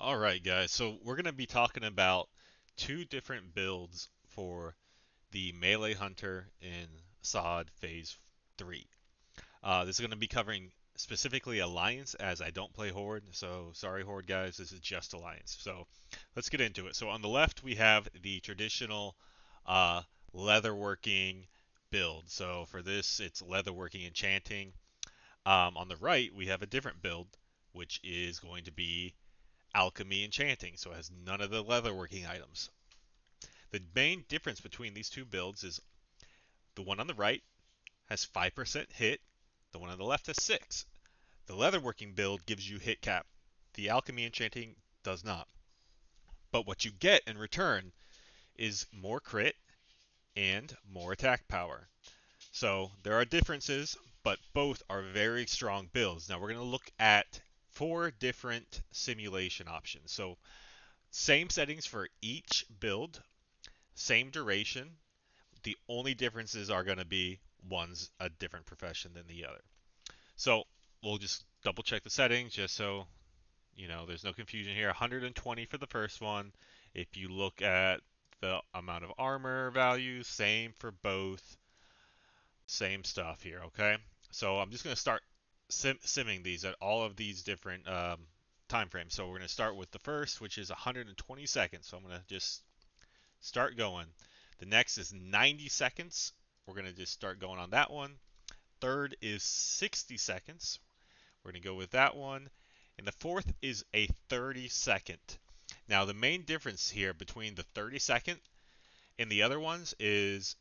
All right, guys. So we're going to be talking about two different builds for the Melee Hunter in SOD Phase 3. This is going to be covering specifically Alliance as I don't play Horde. So sorry, Horde guys. This is just Alliance. So let's get into it. So on the left, we have the traditional uh, leatherworking build. So for this, it's leatherworking enchanting. On the right, we have a different build, which is going to be Alchemy Enchanting, so it has none of the leatherworking items. The main difference between these two builds is the one on the right has 5% hit, the one on the left has 6. The leatherworking build gives you hit cap. The Alchemy Enchanting does not. But what you get in return is more crit and more attack power. So there are differences, but both are very strong builds. Now we're going to look at 4 different simulation options. So same settings for each build, same duration. The only differences are going to be one's a different profession than the other. So we'll just double check the settings just so there's no confusion here. 120 for the first one. If you look at the amount of armor values, same for both. Same stuff here, okay? So I'm just going to start simming these at all of these different time frames. So we're going to start with the first, which is 120 seconds. So I'm going to just start going. The next is 90 seconds. We're going to just start going on that one. Third is 60 seconds. We're going to go with that one. And the fourth is a 30-second. Now, the main difference here between the 30-second and the other ones is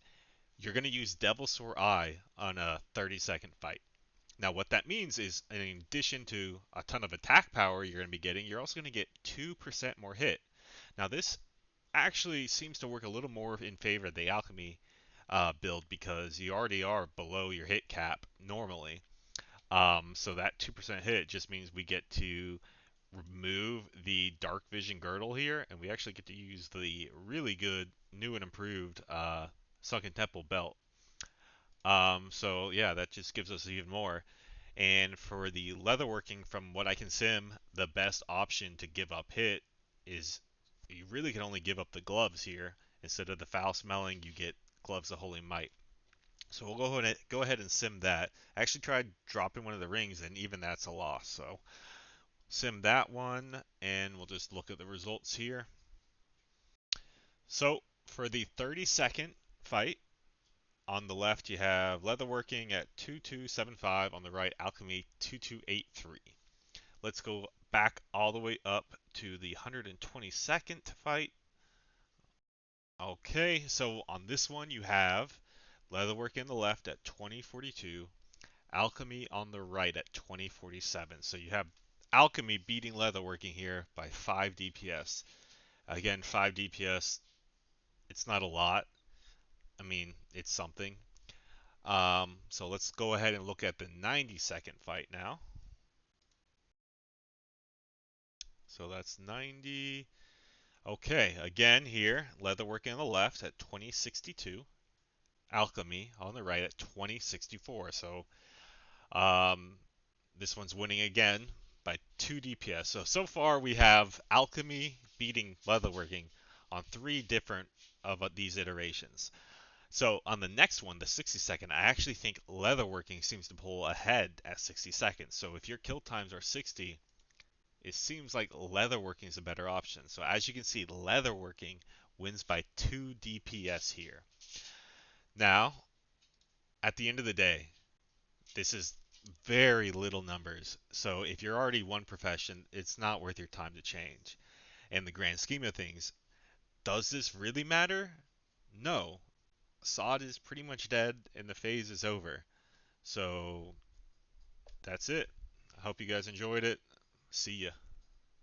you're going to use Devil's Sore Eye on a 30-second fight. Now, what that means is, in addition to a ton of attack power you're going to be getting, you're also going to get 2% more hit. Now, this actually seems to work a little more in favor of the Alchemy build because you already are below your hit cap normally. So that 2% hit just means we get to remove the Dark Vision Girdle here, and we actually get to use the really good new and improved Sunken Temple belt. So yeah, that just gives us even more. And for the leatherworking, from what I can sim, the best option to give up hit is you really can only give up the gloves here. Instead of the foul smelling, you get gloves of holy might. So we'll go ahead and sim that. I actually tried dropping one of the rings, and even that's a loss. So sim that one, and we'll just look at the results here. So for the 30-second fight, on the left you have leatherworking at 2275, on the right Alchemy 2283. Let's go back all the way up to the 122nd fight. Okay, so on this one you have Leatherwork on the left at 2042, Alchemy on the right at 2047. So you have Alchemy beating Leatherworking here by 5 DPS. Again, 5 DPS, it's not a lot. I mean, it's something. So let's go ahead and look at the 90-second fight now. So that's 90. Okay, again here, Leatherworking on the left at 2062, Alchemy on the right at 2064. So this one's winning again by 2 DPS. So far we have Alchemy beating Leatherworking on 3 different of these iterations. So on the next one, the 60-second, I actually think Leatherworking seems to pull ahead at 60 seconds. So if your kill times are 60, it seems like Leatherworking is a better option. So as you can see, Leatherworking wins by 2 DPS here. Now, at the end of the day, this is very little numbers. So if you're already one profession, it's not worth your time to change. In the grand scheme of things, does this really matter? No. Sod is pretty much dead and the phase is over. So that's it. I hope you guys enjoyed it. See ya.